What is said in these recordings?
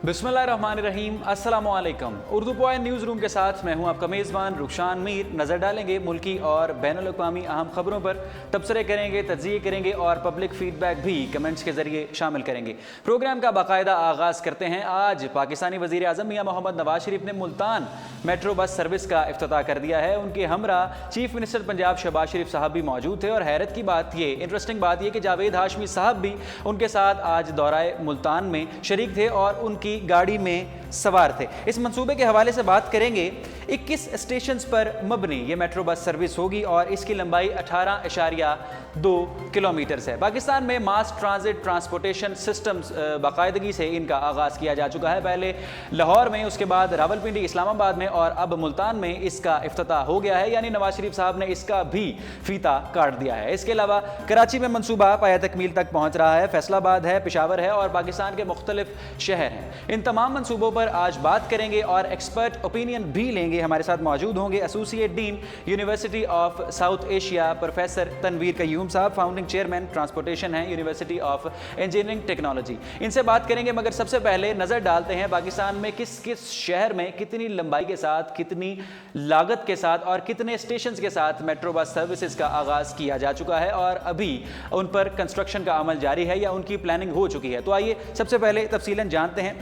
बिस्मिल्लाहिर्रहमानिर्रहीम, अस्सलाम वालेकुम। उर्दू पॉइंट न्यूज़ रूम के साथ मैं हूं आपका मेज़बान रुखशान मीर। नज़र डालेंगे मुल्की और बैनुल अक़वामी अहम खबरों पर, तबसरे करेंगे, तज्ज़िये करेंगे और पब्लिक फ़ीडबैक भी कमेंट्स के ज़रिए शामिल करेंगे। प्रोग्राम का बाकायदा आगाज़ करते हैं। आज पाकिस्तानी वज़ीर आज़म मियां मोहम्मद नवाज शरीफ ने मुल्तान मेट्रो बस सर्विस का इफ्तिताह कर दिया है। उनके हमरा चीफ मिनिस्टर पंजाब शहबाज शरीफ साहब भी मौजूद थे और हैरत की बात ये, इंटरेस्टिंग बात यह कि जावेद हाशमी साहब भी उनके साथ आज दौराए मुल्तान में शरीक थे और उनकी गाड़ी में सवार थे। इस मंसूबे के हवाले से बात करेंगे। 21 स्टेशन पर मबनी ये मेट्रो बस सर्विस होगी और इसकी लंबाई 18.2 किलोमीटर है। पाकिस्तान में मास ट्रांजिट ट्रांसपोर्टेशन सिस्टम्स बाकायदगी से इनका आगाज़ किया जा चुका है। पहले लाहौर में, उसके बाद रावलपिंडी, इस्लामाबाद में और अब मुल्तान में इसका इफ्तिताह हो गया है, यानी नवाज शरीफ साहब ने इसका भी फीता काट दिया है। इसके अलावा कराची में मनसूबा पाया तकमील तक पहुँच रहा है। फैसलाबाद है, पेशावर है और पाकिस्तान के मुख्तलिफ शहर हैं। इन तमाम मनसूबों पर आज बात करेंगे और एक्सपर्ट ओपिनियन भी लेंगे। हमारे साथ मौजूद होंगे associate dean university of South Asia professor Tanveer Qayyum साहब, फाउंडिंग चेयरमैन ट्रांसपोर्टेशन है यूनिवर्सिटी ऑफ इंजीनियरिंग टेक्नोलॉजी। इनसे बात करेंगे, मगर सबसे पहले नजर डालते हैं पाकिस्तान में किस किस शहर में कितनी लंबाई के साथ, कितनी लागत के साथ और कितने स्टेशन के साथ मेट्रो बस सर्विसेज का आगाज किया जा चुका है और अभी उन पर कंस्ट्रक्शन का अमल जारी है या उनकी प्लानिंग हो चुकी है। तो आइए सबसे पहले तफसीलन जानते हैं।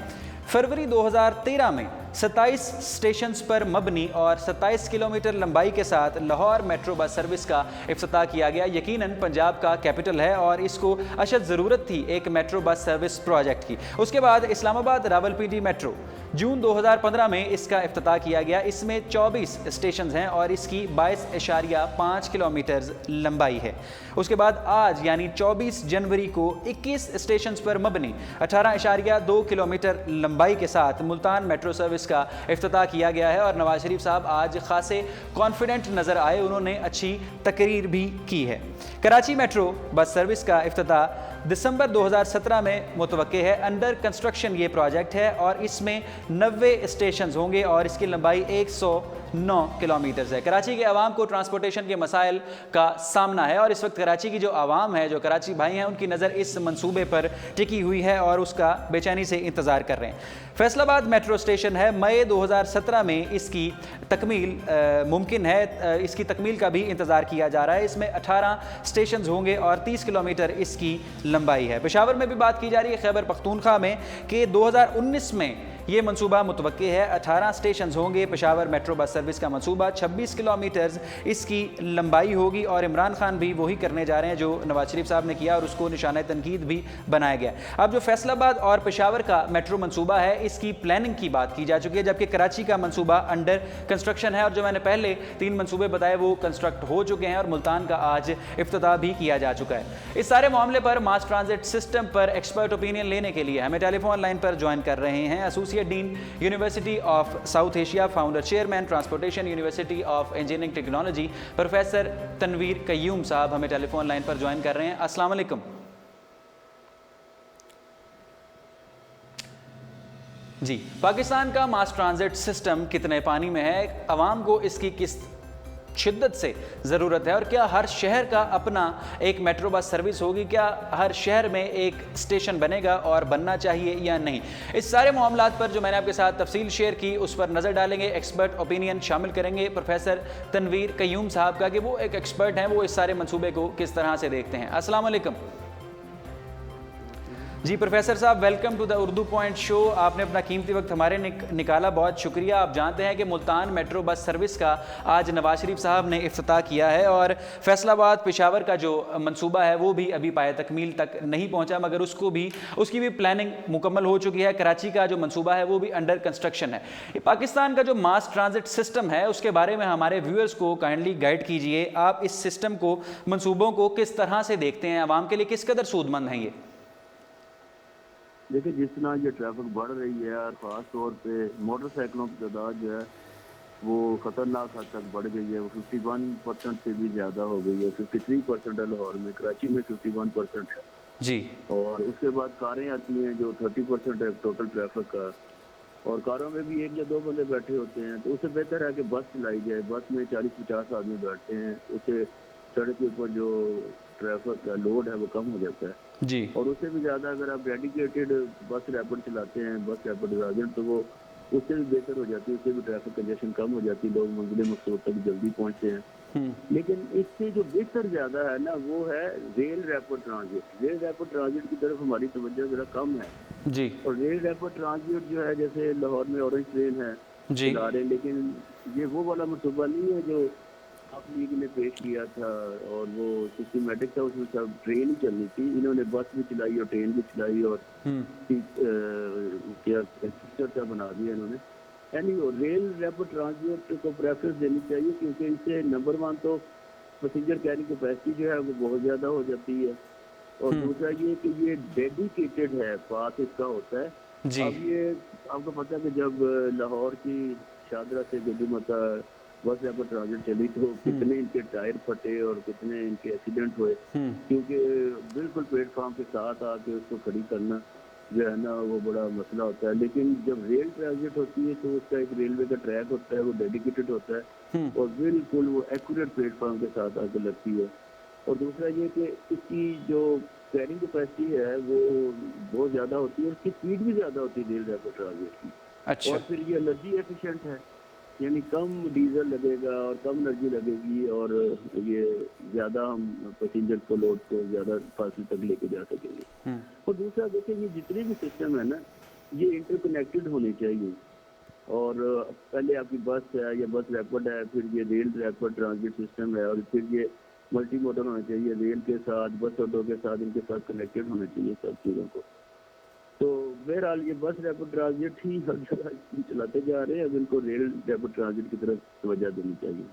फरवरी 2013 में 27 स्टेशंस पर मबनी और 27 किलोमीटर लंबाई के साथ लाहौर मेट्रो बस सर्विस का इफ्तिताह किया गया। यकीनन पंजाब का कैपिटल है और इसको अशद ज़रूरत थी एक मेट्रो बस सर्विस प्रोजेक्ट की। उसके बाद इस्लामाबाद रावलपिंडी मेट्रो जून 2015 में इसका इफ्तिताह किया गया। इसमें 24 स्टेशन हैं और इसकी 22.5 किलोमीटर लंबाई है। उसके बाद आज यानी 24 जनवरी को 21 स्टेशन पर मबनी 18.2 किलोमीटर लंबाई के साथ मुल्तान मेट्रो सर्विस का इफ्तिताह किया गया है और नवाज शरीफ साहब आज खासे कॉन्फिडेंट नजर आए, उन्होंने अच्छी तकरीर भी की है। कराची मेट्रो बस सर्विस का इफ्तिताह दिसंबर 2017 में मुतवक्के है। अंडर कंस्ट्रक्शन ये प्रोजेक्ट है और इसमें 90 स्टेशन होंगे और इसकी लंबाई 109 किलोमीटर है। कराची के आवाम को ट्रांसपोर्टेशन के मसाइल का सामना है और इस वक्त कराची की जो आवाम है, जो कराची भाई हैं, उनकी नज़र इस मंसूबे पर टिकी हुई है और उसका बेचैनी से इंतज़ार कर रहे हैं। फैसलाबाद मेट्रो स्टेशन है, मई 2017 में इसकी तकमील मुमकिन है। इसकी तकमील का भी इंतज़ार किया जा रहा है। इसमें 18 स्टेशन होंगे और 30 किलोमीटर इसकी लंबाई है। पेशावर में भी बात की जा रही है, खैबर पख्तूनख्वा में, कि 2019 में ये मनसूबा मुतवक्के है। 18 स्टेशन होंगे। पेशावर मेट्रो बस सर्विस का मनसूबा 26 किलोमीटर इसकी लंबाई होगी और इमरान खान भी वही करने जा रहे हैं जो नवाज शरीफ साहब ने किया और उसको निशाना तनकीद भी बनाया गया। अब जो फैसलाबाद और पेशावर का मेट्रो मनसूबा है, इसकी प्लानिंग की बात की जा चुकी है, जबकि कराची का मनसूबा अंडर कंस्ट्रक्शन है और जो मैंने पहले 3 मनसूबे बताए वो कंस्ट्रक्ट हो चुके हैं और मुल्तान का आज इफ्तिताह भी किया जा चुका है। इस सारे मामले पर, मास ट्रांजिट सिस्टम पर एक्सपर्ट ओपिनियन लेने के लिए हमें टेलीफोन लाइन पर ज्वाइन कर रहे हैं associate dean university of South Asia, founder chairman transportation university of engineering technology professor Tanveer Qayyum साहब हमें टेलीफोन लाइन पर ज्वाइन कर रहे हैं। अस्सलाम वालेकुम जी। पाकिस्तान का मास ट्रांजिट सिस्टम कितने पानी में है, आवाम को इसकी किस शिद्दत से ज़रूरत है और क्या हर शहर का अपना एक मेट्रो बस सर्विस होगी, क्या हर शहर में एक स्टेशन बनेगा और बनना चाहिए या नहीं, इस सारे मामलात पर जो मैंने आपके साथ तफसील शेयर की उस पर नज़र डालेंगे। एक्सपर्ट ओपिनियन शामिल करेंगे प्रोफेसर तनवीर कयूम साहब का, कि वो एक एक्सपर्ट हैं, वो इस सारे मंसूबे को किस तरह से देखते हैं। अस्सलाम वालेकुम जी प्रोफेसर साहब, welcome to the Urdu point show. आपने अपना कीमती वक्त हमारे निकाला, बहुत शुक्रिया। आप जानते हैं कि मुल्तान मेट्रो बस सर्विस का आज नवाज शरीफ साहब ने इफ्तिताह किया है और फैसलाबाद पेशावर का जो मंसूबा है वो भी अभी पाया तकमील तक नहीं पहुंचा, मगर उसकी भी प्लानिंग मुकम्मल हो चुकी है। कराची का जो मंसूबा है वो भी अंडर कंस्ट्रक्शन है। पाकिस्तान का जो मास ट्रांजिट सिस्टम है उसके बारे में हमारे व्यूअर्स को काइंडली गाइड कीजिए। आप इस सिस्टम को, मंसूबों को किस तरह से देखते हैं, आवाम के लिए किस कदर सूदमंद हैं ये? देखिए, जिस तरह ये ट्रैफिक बढ़ रही है और ख़ास तौर पे मोटरसाइकिलों की तादाद जो है वो ख़तरनाक हद तक बढ़ गई है। वो 51% से भी ज़्यादा हो गई है। 53% है लाहौर में, कराची में 51% है जी। और उसके बाद कारें आती हैं जो 30% है टोटल ट्रैफिक का, और कारों में भी 1 या 2 बंदे बैठे होते हैं। तो उससे बेहतर है कि बस चलाई जाए। बस में 40-50 आदमी बैठते हैं, उससे सड़क के ऊपर जो ट्रैफिक का लोड है वो कम हो जाता है। जी। और उससे भी ज़्यादा अगर आप डेडिकेटेड बस रैपिड चलाते हैं, बस रैपिड ट्रांजिट, तो वो उससे भी बेहतर हो जाती है, उससे भी ट्रैफिक कंजेशन कम हो जाती है, लोग मंजिल मकसूद तक जल्दी पहुंचते हैं। हम्म। लेकिन इससे जो बेहतर ज़्यादा है ना, वो है rail rapid transit. Rail rapid transit की तरफ हमारी तवज्जो ज़रा कम है। जी। और रेल रैपिड ट्रांजिट जो है, जैसे लाहौर में ऑरेंज ट्रेन है, जी। चला रहे हैं, लेकिन ये वो वाला मनसूबा नहीं है जो आप लीग ने पेश किया था, और वो सिस्टमेटिक था, उसमें सब ट्रेन ही चलनी थी। इन्होंने बस भी चलाई और ट्रेन भी चलाई, और हम्म। क्या फीचर क्या बना दिया इन्होंने। यानी वो रेल रैपिड ट्रांजिट को प्रेफरेंस देनी चाहिए, क्योंकि इससे नंबर वन तो पैसेंजर कैरी कैपेसिटी जो है वो बहुत ज़्यादा हो जाती है, और हम्म। दूसरा ये कि ये डेडिकेटेड है, पास इसका होता है। जी। अब ये आपको पता है कि जब लाहौर की शादरा से गड्डीमता बस रैपिड ट्रांजिट चली, तो हम्म। कितने इनके टायर फटे और कितने इनके एक्सीडेंट हुए, हम्म। क्योंकि बिल्कुल प्लेटफॉर्म के साथ आके उसको खड़ी करना जो है ना, वो बड़ा मसला होता है। लेकिन जब रेल ट्रांजिट होती है, तो उसका एक रेलवे का ट्रैक होता है, वो डेडिकेटेड होता है, हम्म। और बिल्कुल वो एक्यूरेट प्लेटफॉर्म के साथ आके लगती है। और दूसरा ये कि इसकी जो कैरिंग कैपेसिटी है वो बहुत ज़्यादा होती है, और उसकी स्पीड भी ज़्यादा होती है रेल रैपिड ट्रांजिट की। अच्छा। और फिर ये एनर्जी एफिशिएंट है, यानी कम डीजल लगेगा और कम एनर्जी लगेगी, और ये ज़्यादा हम पैसेंजर को लोड को ज़्यादा फासले तक लेके जा सकेंगे। हम्म। और दूसरा देखिए, ये जितने भी सिस्टम है ना, ये इंटरकनेक्टेड होने चाहिए। और पहले आपकी बस है या बस रैपिड है, फिर ये रेल रैपिड ट्रांजिट सिस्टम है, और फिर ये मल्टी मॉडल होना चाहिए, रेल के साथ बस अड्डों के साथ इनके साथ कनेक्टेड होना चाहिए सब चीज़ों को। तो बहरहाल ये बस रैपिड ट्रांजिट ही हर जगह चलाते जा रहे हैं, अब इनको रेल रैपिड ट्रांजिट की तरफ तवज्जो देनी चाहिए।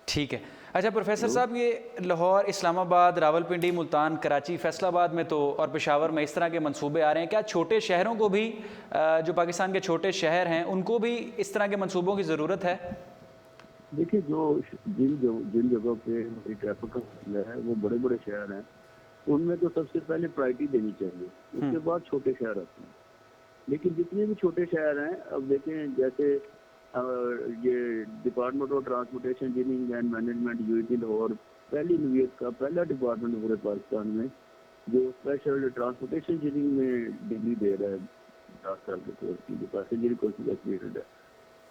ठीक है। अच्छा प्रोफेसर हेलो। साहब, ये लाहौर, इस्लामाबाद, रावलपिंडी, मुल्तान, कराची, फैसलाबाद में तो और पेशावर में इस तरह के मंसूबे आ रहे हैं, क्या छोटे शहरों को भी, जो पाकिस्तान के छोटे शहर हैं, उनको भी इस तरह के मंसूबों की ज़रूरत है? देखिए, जिन जगहों पे हमारी ट्रैफिक का मसला है, वो बड़े बड़े शहर हैं, उनमें तो सबसे पहले प्रायोरिटी देनी चाहिए, हम्म। उसके बाद छोटे शहर आते हैं। लेकिन जितने भी छोटे शहर हैं, अब देखें जैसे ये department of transportation engineering and management UAT Lahore पहली नवीयत का पहला डिपार्टमेंट पूरे पाकिस्तान में जो स्पेशल ट्रांसपोर्टेशन इंजीनियरिंग में डिग्री दे रहा है 10 साल के कोर्स की, जो पैसेंजर कोर्स का पीरियड है।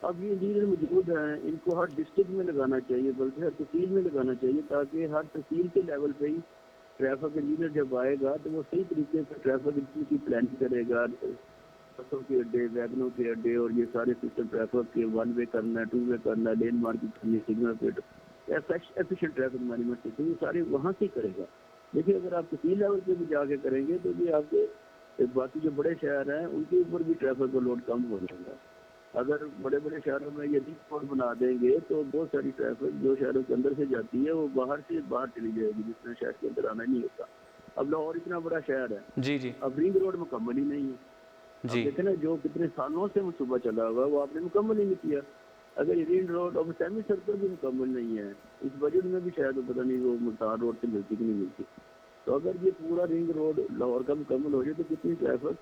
अब ये इंजीनियर मौजूद हैं, इनको हर डिस्ट्रिक्ट में लगाना चाहिए, बल्कि हर तहसील में लगाना चाहिए, ताकि हर तहसील के लेवल पे ही ट्रैफिक इंजीनियर जब आएगा तो वो सही तरीके से ट्रैफिक की प्लानिंग करेगा, बसों के अड्डे, वैगनों के अड्डे, और ये सारे सिस्टम ट्रैफिक के 1 वे करना है, 2 वे करना है, लेन मार्किंग करनी है, signal plate, efficient traffic management system, ये सारे वहाँ से करेगा। देखिए, अगर आप तहसील लेवल पे भी जाके करेंगे तो ये आपके बाकी जो बड़े शहर हैं उनके ऊपर भी ट्रैफिक का लोड कम हो जाएगा। अगर बड़े बड़े शहरों में ये रिंग रोड बना देंगे, तो बहुत सारी ट्रैफिक जो शहरों के अंदर से जाती है, वो बाहर से बाहर चली जाएगी, जिसमें शहर के अंदर आना नहीं होता। अब लाहौर इतना बड़ा शहर है, जी। जी। अब रिंग रोड मुकम्मल ही नहीं है। अब जी। देखे ना, जो कितने सालों से मनसूबा चला हुआ है, वो आपने मुकम्मल ही नहीं किया। अगर ये रिंग रोड और सेमी सर्कल भी मुकम्मल नहीं है, इस बजट में भी शायद पता नहीं वो मुल्तान रोड से मिलती कि नहीं मिलती। तो अगर ये पूरा रिंग रोड लाहौर का मुकम्मल हो जाए, तो कितनी ट्रैफिक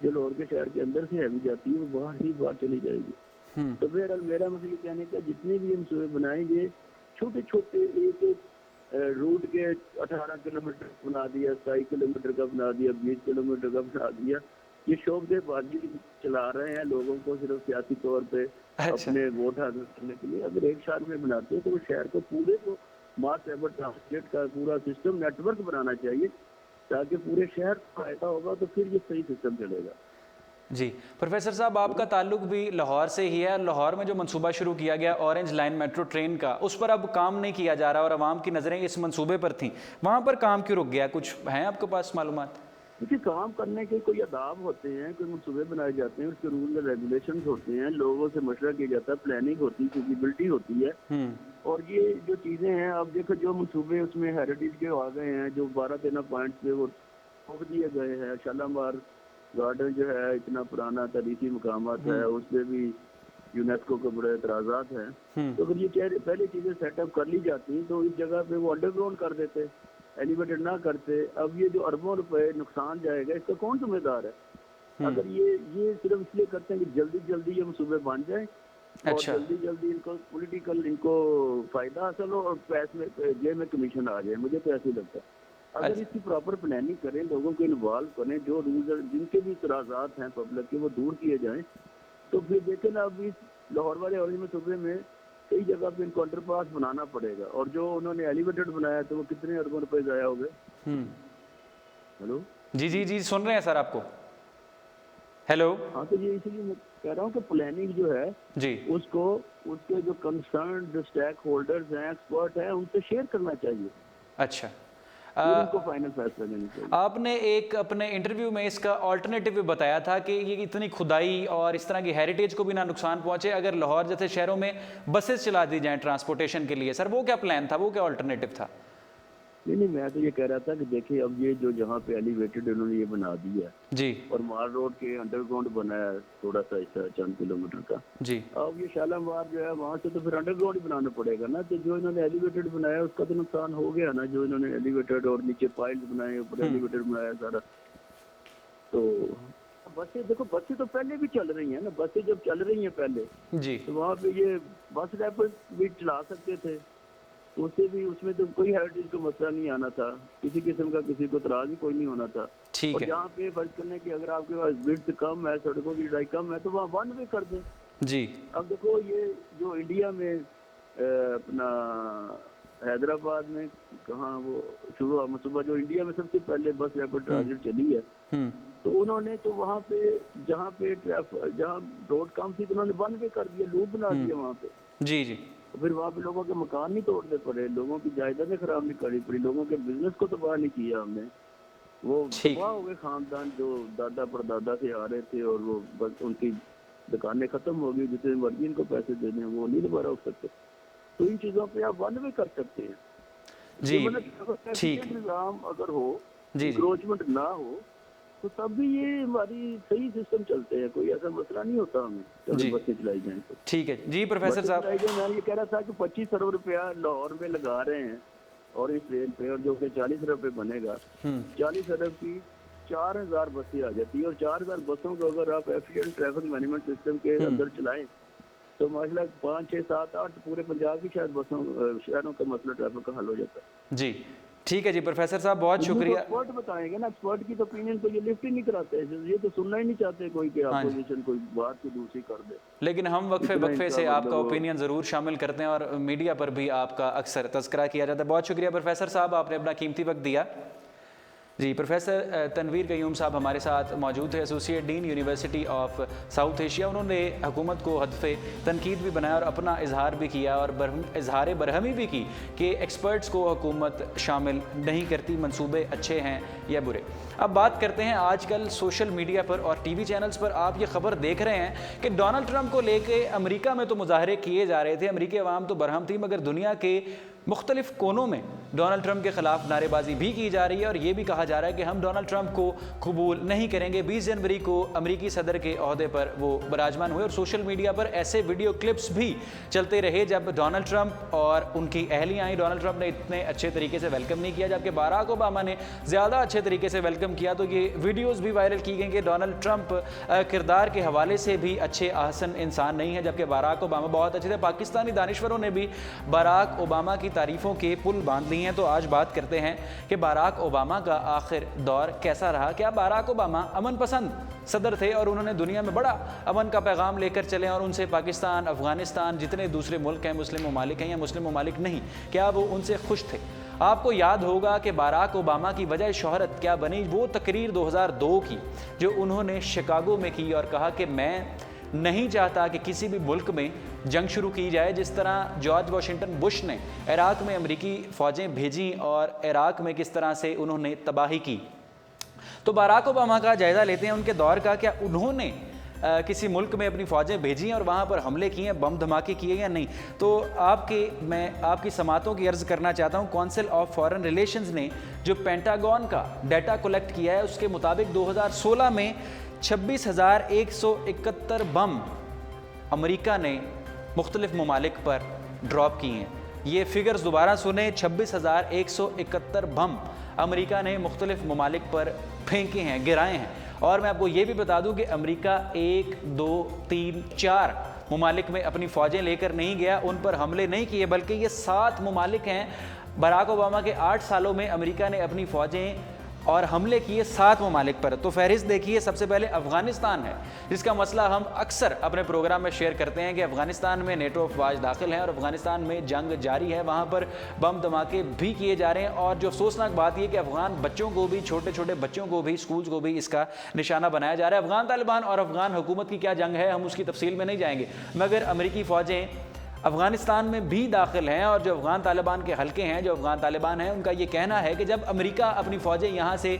जो लाहौर के शहर के अंदर से हैवी जाती है, वो बाहर ही बाहर चली जाएगी। हम्म। तो बहरहाल मेरा मतलब ये कहने का, जितने भी हम सुबह बनाएंगे, छोटे छोटे एक एक रूट के 18 किलोमीटर बना दिया, 27 किलोमीटर का बना दिया, 20 किलोमीटर का बना दिया, ये शोबदेबाजी चला रहे हैं लोगों को सिर्फ सियासी तौर पे अच्छा। अपने वोट हासिल करने के लिए। अगर एक शहर में बनाते हैं तो वो शहर को पूरे को मास रैपिड ट्रांसपोर्ट का पूरा सिस्टम नेटवर्क बनाना चाहिए, ताकि पूरे शहर को फायदा होगा, तो फिर ये सही सिस्टम चलेगा। जी। प्रोफेसर साहब, आपका ताल्लुक भी लाहौर से ही है। लाहौर में जो मंसूबा शुरू किया गया ऑरेंज लाइन मेट्रो ट्रेन का, उस पर अब काम नहीं किया जा रहा और आवाम की नज़रें इस मंसूबे पर थीं, वहाँ पर काम क्यों रुक गया? कुछ हैं आपके पास मालूमात? देखिए, काम करने के कोई आदाब होते हैं, कोई मनसूबे बनाए जाते हैं, उसके रूल एंड रेगुलेशन होते हैं, लोगों से मशवरा किया जाता है, प्लानिंग होती है, फिजिबिलिटी होती है। हम्म। और ये जो चीज़ें हैं, अब देखो जो मनसूबे उसमें हेरिटेज के आ गए हैं, जो 12-13 पॉइंट्स पे वो रोक दिए गए हैं। शालामार गार्डन जो है, इतना पुराना तारीखी मकामात है, उस पर भी यूनेस्को के बड़े एतराज़ात हैं। हम्म। तो अगर ये पहले चीज़ें सेटअप कर ली जाती, तो इस जगह पे वो अंडरग्राउंड कर देते, एलिवेटेड ना करते। अब ये जो अरबों रुपए नुकसान जाएगा, इसका कौन जिम्मेदार है? अगर ये सिर्फ इसलिए करते हैं कि जल्दी जल्दी ये मनसूबे बन जाए, और अच्छा। जल्दी जल्दी इनको पॉलिटिकल इनको फायदा हासिल हो, और पैसे में जेब में कमीशन आ जाए, मुझे तो ऐसे ही लगता है। अगर इसकी प्रॉपर प्लानिंग करें, लोगों को इन्वॉल्व करें, जो रूल्स जिनके भी इतराज़ात हैं पब्लिक के वो दूर किए जाएं, तो फिर देखें ना, अभी लाहौर वाले और में सूबे में कई जगह पे इनको अंडरपास बनाना पड़ेगा, और जो उन्होंने एलिवेटेड बनाया तो वो कितने अरबों रुपए ज़ाया हो गए। हेलो, जी जी जी, सुन रहे हैं सर आपको। हेलो। हाँ, तो ये इसलिए मैं कह रहा हूँ कि प्लानिंग जो है जी, उसको उसके जो कंसर्न स्टेक होल्डर्स हैं, एक्सपर्ट हैं, उनसे शेयर करना चाहिए, अच्छा। फिर उनको फाइनल फैसला लेना चाहिए। आपने एक अपने इंटरव्यू में इसका ऑल्टरनेटिव भी बताया था कि ये इतनी खुदाई और इस तरह की हेरिटेज को भी ना नुकसान पहुंचे अगर लाहौर जैसे शहरों में बसेस चला दी जाएं ट्रांसपोर्टेशन के लिए। सर वो क्या प्लान था, वो क्या ऑल्टरनेटिव था? नहीं, मैं तो ये कह रहा था कि देखिए, अब ये जो जहाँ पे एलिवेटेड उन्होंने ये बना दिया जी और माल रोड के अंडरग्राउंड बनाया है थोड़ा सा हिस्सा चंद किलोमीटर का, जी। अब ये शालामार जो है वहाँ से तो फिर अंडरग्राउंड ही बनाना पड़ेगा ना। तो जो इन्होंने एलिवेटेड बनाया उसका तो नुकसान हो गया ना, जो इन्होंने एलिवेटेड और नीचे पाइल्स बनाए, ऊपर एलिवेटेड बनाया सारा। तो बसें देखो, बसें तो पहले भी चल रही हैं ना, बसें जब चल रही हैं पहले जी तो वहाँ पे ये बस रैपिड भी चला सकते थे, उससे भी उसमें तो कोई हेरिटेज का मसला नहीं आना था, किसी किस्म का किसी को इतराज ही कोई नहीं होना था। ठीक और है। जहाँ पे फर्ज करने की अगर आपके पास विड्थ कम है, सड़कों की चौड़ाई कम है, तो वहाँ वन वे कर दें। जी अब देखो, ये जो इंडिया में अपना हैदराबाद में कहाँ वो शुरू सुबह जो इंडिया में सबसे पहले बस रैपिड ट्रांजिट चली है, तो उन्होंने तो वहाँ पे जहाँ रोड कम थी तो उन्होंने वन वे कर दिया, लूप बना दिया वहाँ पे। जी जी फिर वहाँ पे लोगों के मकान नहीं तोड़ने पड़े, लोगों की जायदादें खराब नहीं करनी पड़ी, लोगों के बिजनेस को तबाह नहीं किया हमने। वो ठीक। तबाह हो गए खानदान जो दादा परदादा से आ रहे थे, और वो बस उनकी दुकानें खत्म हो गई, जितने मर्जी इनको पैसे देने वो नहीं दोबारा उठ सकते। तो इन चीज़ों पे आप वन वे कर सकते हैं जी। ये, मतलब ठीक। निज़ाम अगर हो, जी जी इंक्रोचमेंट ना हो, तो तब भी ये हमारी सही सिस्टम चलते हैं, कोई ऐसा मसला नहीं होता हमें जी। जब बसें चलाई जाएं तो। ठीक है जी प्रोफेसर साहब। मैं ये कह रहा था कि 25 अरब रुपया लाहौर में लगा रहे हैं और इस ट्रेन पे, और जो कि 40 अरब पे बनेगा, 40 अरब की 4000 बसें आ जाती है, और 4000 बसों को अगर आप एफिशिएंट ट्रैफिक मैनेजमेंट सिस्टम के अंदर चलाएं तो माशाल्लाह 5, 6, 7, 8 पूरे पंजाब की शायद बसों शहरों का मसला ट्रैफिक का हल हो जाता है। जी ठीक है जी प्रोफेसर साहब, बहुत शुक्रिया। एक्सपर्ट बताएंगे ना, एक्सपर्ट की तो ओपिनियन को ये लिफ्ट ही नहीं कराते, ये तो सुनना ही नहीं चाहते कोई कि अपोजिशन कोई बात की दूसरी कर दे। लेकिन हम वक्फे इतना वक्फे इनका से आपका मतलब ओपिनियन ज़रूर शामिल करते हैं और मीडिया पर भी आपका अक्सर तज़किरा किया जाता है। बहुत शुक्रिया प्रोफेसर साहब, आपने अपना कीमती वक्त दिया। जी प्रोफेसर तनवीर कयूम साहब हमारे साथ मौजूद है, associate dean university of South Asia. उन्होंने हुकूमत को हदफ़े तनकीद भी बनाया और अपना इजहार भी किया और इजहार बरहमी भी की कि एक्सपर्ट्स को हुकूमत शामिल नहीं करती, मंसूबे अच्छे हैं या बुरे। अब बात करते हैं, आजकल सोशल मीडिया पर और टीवी चैनल्स पर आप ये खबर देख रहे हैं कि डोनाल्ड ट्रंप को लेके अमेरिका में तो मुजाहरे किए जा रहे थे, अमेरिकी अवाम तो बरहम थी, मगर दुनिया के मुख्तलिफ कोनों में डोनाल्ड ट्रंप के खिलाफ नारेबाजी भी की जा रही है और ये भी कहा जा रहा है कि हम डोनाल्ड ट्रंप को कबूल नहीं करेंगे। 20 जनवरी को अमेरिकी सदर के ओहदे पर वो बराजमान हुए और सोशल मीडिया पर ऐसे वीडियो क्लिप्स भी चलते रहे जब डोनाल्ड ट्रंप और उनकी अहलियाँ आई। डोनाल्ड ट्रंप ने इतने अच्छे तरीके से वेलकम नहीं किया, जबकि बाराक ओबामा ने ज़्यादा अच्छे तरीके से वेलकम किया। तो ये वीडियोज़ भी वायरल की गई कि डोनाल्ड ट्रंप किरदार के हवाले से भी अच्छे आहसन इंसान नहीं है, जबकि बाराक ओबामा बहुत अच्छे थे। पाकिस्तानी दानिश्वरों ने भी बाराक ओबामा की तारीफ़ों के पुल बांध दी हैं। तो आज बात करते हैं कि बाराक ओबामा का आखिर दौर कैसा रहा। क्या बाराक ओबामा अमन पसंद सदर थे और उन्होंने दुनिया में बड़ा अमन का पैगाम लेकर चले और उनसे पाकिस्तान, अफगानिस्तान, जितने दूसरे मुल्क हैं, मुस्लिम ममालिक हैं या मुस्लिम ममालिक नहीं, क्या वो उनसे खुश थे? आपको याद होगा कि बाराक ओबामा की वजह शोहरत क्या बनी, वो तकरीर 2002 की जो उन्होंने शिकागो में की और कहा कि मैं नहीं चाहता कि किसी भी मुल्क में जंग शुरू की जाए। जिस तरह जॉर्ज वाशिंगटन बुश ने इराक़ में अमेरिकी फ़ौजें भेजी और इराक़ में किस तरह से उन्होंने तबाही की। तो बाराक ओबामा का जायज़ा लेते हैं उनके दौर का। क्या उन्होंने किसी मुल्क में अपनी फ़ौजें भेजी हैं और वहाँ पर हमले किए हैं, बम धमाके किए या नहीं? तो मैं आपकी समातों की अर्ज़ करना चाहता हूँ। काउंसिल ऑफ फॉरेन रिलेशंस ने जो पेंटागन का डाटा कलेक्ट किया है उसके मुताबिक 2016 में 26,171 बम अमेरिका ने मुख्तलिफ ममालिक पर ड्रॉप किए हैं। ये फिगर्स दोबारा सुने, 26,171 बम अमेरिका ने मुख्तलिफ ममालिक पर फेंके हैं, गिराए हैं। और मैं आपको ये भी बता दूं कि अमेरिका 1, 2, 3, 4 ममालिक में अपनी फ़ौजें लेकर नहीं गया, उन पर हमले नहीं किए, बल्कि ये 7 ममालिक हैं बराक ओबामा के 8 सालों में अमेरिका ने अपनी फ़ौजें और हमले किए 7 ममालिक पर। तो फहरिस्त देखिए, सबसे पहले अफ़गानिस्तान है, जिसका मसला हम अक्सर अपने प्रोग्राम में शेयर करते हैं कि अफ़गानिस्तान में नेटो अफवाज दाखिल हैं और अफ़गानिस्तान में जंग जारी है, वहाँ पर बम धमाके भी किए जा रहे हैं। और जो अफसोसनाक बात यह कि अफ़गान बच्चों को भी, छोटे छोटे बच्चों को भी, स्कूल्स को भी इसका निशाना बनाया जा रहा है। अफ़गान तालिबान और अफ़गान हुकूमत की क्या जंग है, हम उसकी तफसील में नहीं जाएंगे, मगर अमेरिकी फ़ौजें अफ़गानिस्तान में भी दाखिल हैं। और जो अफ़गान तालिबान के हल्के हैं, जो अफ़गान तालिबान हैं, उनका ये कहना है कि जब अमेरिका अपनी फ़ौजें यहाँ से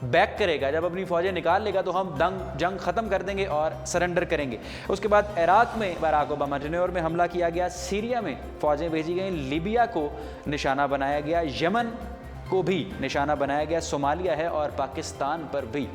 बैक करेगा, जब अपनी फ़ौजें निकाल लेगा, तो हम जंग ख़त्म कर देंगे और सरेंडर करेंगे। उसके बाद इराक़ में बराक ओबामा टेन्योर में हमला किया गया, सीरिया में फ़ौजें भेजी गई, लीबिया को निशाना बनाया गया, यमन को भी निशाना बनाया गया, सोमालिया है और पाकिस्तान पर भी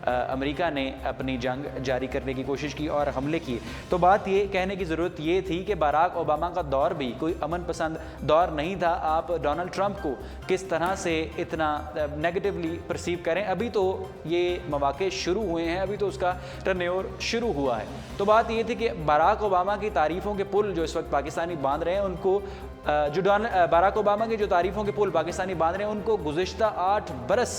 अमेरिका ने अपनी जंग जारी करने की कोशिश की और हमले किए। तो बात ये कहने की ज़रूरत ये थी कि बराक ओबामा का दौर भी कोई अमन पसंद दौर नहीं था। आप डोनाल्ड ट्रंप को किस तरह से इतना नेगेटिवली परसीव करें, अभी तो ये मौक़े शुरू हुए हैं, अभी तो उसका टर्नओवर शुरू हुआ है। तो बात ये थी कि बराक ओबामा की तारीफ़ों के पुल जो इस वक्त पाकिस्तानी बांध रहे हैं, उनको बराक ओबामा की जो तारीफ़ों के पुल पाकिस्तानी बांध रहे हैं, उनको गुज़िश्ता 8 बरस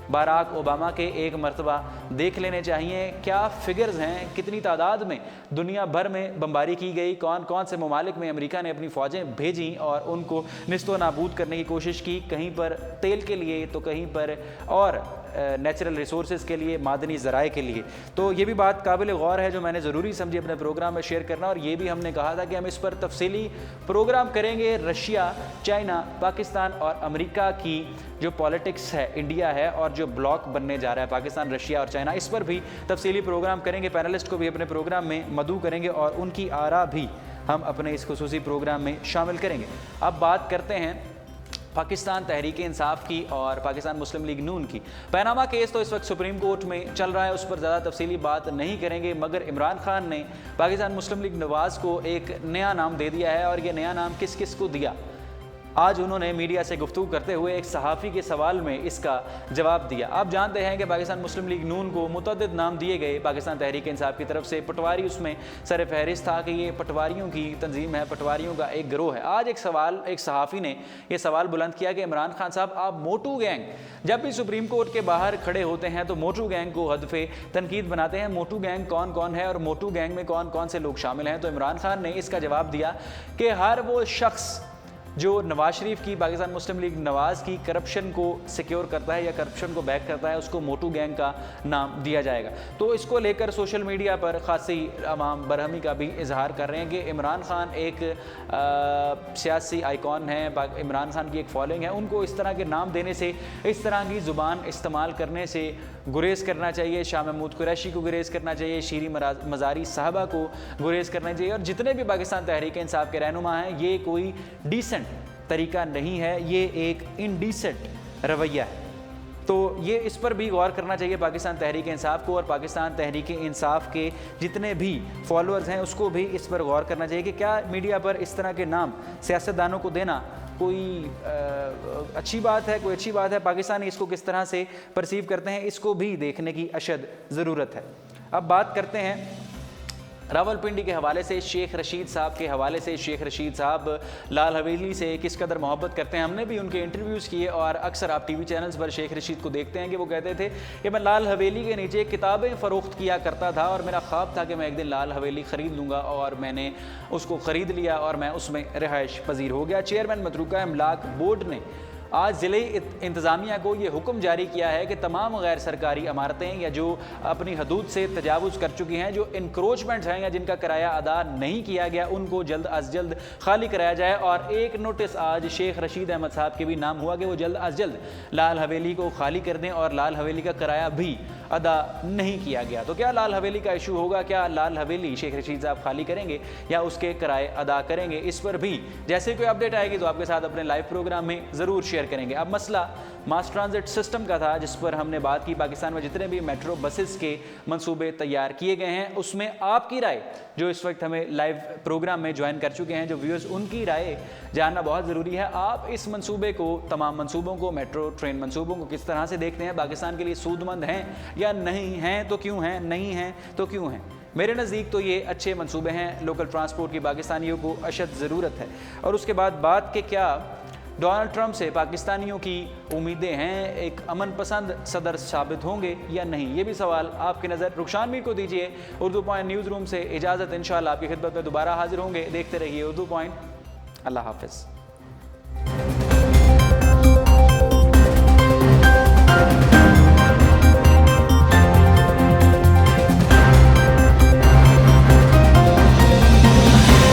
बराक ओबामा के एक मरतबा देख लेने चाहिए। क्या फ़िगर्स हैं, कितनी तादाद में दुनिया भर में बमबारी की गई, कौन कौन से ममालिक में अमेरिका ने अपनी फ़ौजें भेजी और उनको निस्तो नाबूद करने की कोशिश की, कहीं पर तेल के लिए तो कहीं पर और नेचुरल रिसोर्सेज के लिए, मादनी ज़राए के लिए। तो ये भी बात काबिल गौर है जो मैंने ज़रूरी समझी अपने प्रोग्राम में शेयर करना। और ये भी हमने कहा था कि हम इस पर तफसीली प्रोग्राम करेंगे। रशिया, चाइना, पाकिस्तान और अमेरिका की जो पॉलिटिक्स है, इंडिया है और जो ब्लॉक बनने जा रहा है पाकिस्तान, रशिया और चाइना, इस पर भी तफसीली प्रोग्राम करेंगे। पैनलिस्ट को भी अपने प्रोग्राम में मदऊ करेंगे और उनकी आरा भी हम अपने इस खुसूसी प्रोग्राम में शामिल करेंगे। अब बात करते हैं पाकिस्तान तहरीक इंसाफ की और पाकिस्तान मुस्लिम लीग नून की। पनामा केस तो इस वक्त सुप्रीम कोर्ट में चल रहा है, उस पर ज़्यादा तफसीली बात नहीं करेंगे, मगर इमरान खान ने पाकिस्तान मुस्लिम लीग नवाज़ को एक नया नाम दे दिया है। और ये नया नाम किस किस को दिया, आज उन्होंने मीडिया से गुफ्तगू करते हुए एक सहाफ़ी के सवाल में इसका जवाब दिया। आप जानते हैं कि पाकिस्तान मुस्लिम लीग नून को मुतअद्दिद नाम दिए गए पाकिस्तान तहरीक इंसाफ की तरफ से। पटवारी उसमें सर फहरिस्त था कि ये पटवारियों की तंजीम है, पटवारियों का एक गिरोह है। आज एक सहाफ़ी ने यह सवाल बुलंद किया कि इमरान खान साहब, आप मोटू गैंग जब भी सुप्रीम कोर्ट के बाहर खड़े होते हैं तो मोटू गैंग को हदफ़े तनकीद बनाते हैं। मोटू गैंग कौन कौन है और मोटू गैंग में कौन कौन से लोग शामिल हैं? तो इमरान खान ने इसका जवाब दिया कि हर वो शख्स जो नवाज शरीफ की, पाकिस्तान मुस्लिम लीग नवाज़ की करप्शन को सिक्योर करता है या करप्शन को बैक करता है, उसको मोटू गैंग का नाम दिया जाएगा। तो इसको लेकर सोशल मीडिया पर खासी अवाम बरहमी का भी इजहार कर रहे हैं कि इमरान खान एक सियासी आइकॉन है, इमरान खान की एक फॉलोइंग है, उनको इस तरह के नाम देने से, इस तरह की ज़ुबान इस्तेमाल करने से गुरेज करना चाहिए। शाह महमूद कुरैशी को गुरेज करना चाहिए, शीरी मज़ारी साहबा को गुरेज करना चाहिए और जितने भी पाकिस्तान तहरीक इंसाफ के रहनुमा हैं। ये कोई डिसेंट तरीका नहीं है, ये एक इनडिसेंट रवैया है। तो ये इस पर भी गौर करना चाहिए पाकिस्तान तहरीक इंसाफ को और पाकिस्तान तहरीक इंसाफ के जितने भी फॉलोअर्स हैं उसको भी इस पर गौर करना चाहिए कि क्या मीडिया पर इस तरह के नाम सियासतदानों को देना कोई अच्छी बात है, कोई अच्छी बात है? पाकिस्तानी इसको किस तरह से परसीव करते हैं, इसको भी देखने की अशद ज़रूरत है। अब बात करते हैं रावलपिंडी के हवाले से, शेख रशीद साहब के हवाले से। शेख रशीद साहब लाल हवेली से किस कदर मोहब्बत करते हैं, हमने भी उनके इंटरव्यूज़ किए और अक्सर आप टीवी चैनल्स पर शेख रशीद को देखते हैं कि वो कहते थे कि मैं लाल हवेली के नीचे किताबें फ़रोख्त किया करता था और मेरा ख्वाब था कि मैं एक दिन लाल हवेली ख़रीद लूँगा और मैंने उसको ख़रीद लिया और मैं उसमें रिहाइश पजीर हो गया। चेयरमैन मतरूका इमलाक बोर्ड ने आज ज़िले इंतज़ामिया को ये हुक्म जारी किया है कि तमाम गैर सरकारी इमारतें या जो अपनी हदूद से तजावुज़ कर चुकी हैं, जो इंक्रोचमेंट्स हैं या जिनका किराया अदा नहीं किया गया, उनको जल्द अज जल्द खाली कराया जाए। और एक नोटिस आज शेख रशीद अहमद साहब के भी नाम हुआ कि वो जल्द अज जल्द लाल हवेली को खाली कर दें और लाल हवेली का किराया भी अदा नहीं किया गया। तो क्या लाल हवेली का इशू होगा? क्या लाल हवेली शेख रशीद साहब खाली करेंगे या उसके किराए अदा करेंगे? इस पर भी जैसे कोई अपडेट आएगी तो आपके साथ अपने लाइव प्रोग्राम में ज़रूर शेयर करेंगे। अब मसला मास ट्रांजिट सिस्टम का था जिस पर हमने बात की। पाकिस्तान में जितने भी मेट्रो बसेस के मंसूबे तैयार किए गए हैं उसमें आपकी राय, जो इस वक्त हमें लाइव प्रोग्राम में ज्वाइन कर चुके हैं जो व्यूअर्स, उनकी राय जानना बहुत ज़रूरी है। आप इस मंसूबे को, तमाम मंसूबों को, मेट्रो ट्रेन मंसूबों को किस तरह से देखते हैं? पाकिस्तान के लिए सूदमंद हैं या नहीं हैं? तो क्यों हैं? नहीं हैं तो क्यों हैं? मेरे नज़दीक तो ये अच्छे मंसूबे हैं। लोकल ट्रांसपोर्ट की पाकिस्तानियों को अशद ज़रूरत है। और उसके बाद बात के क्या डोनाल्ड ट्रंप से पाकिस्तानियों की उम्मीदें हैं, एक अमन पसंद सदर साबित होंगे या नहीं, ये भी सवाल आपकी नज़र रुखसान मीर को दीजिए। उर्दू पॉइंट न्यूज़ रूम से इजाज़त, इंशाल्लाह आपकी खिदमत में दोबारा हाजिर होंगे। देखते रहिए उर्दू पॉइंट। अल्लाह हाफ़िज़।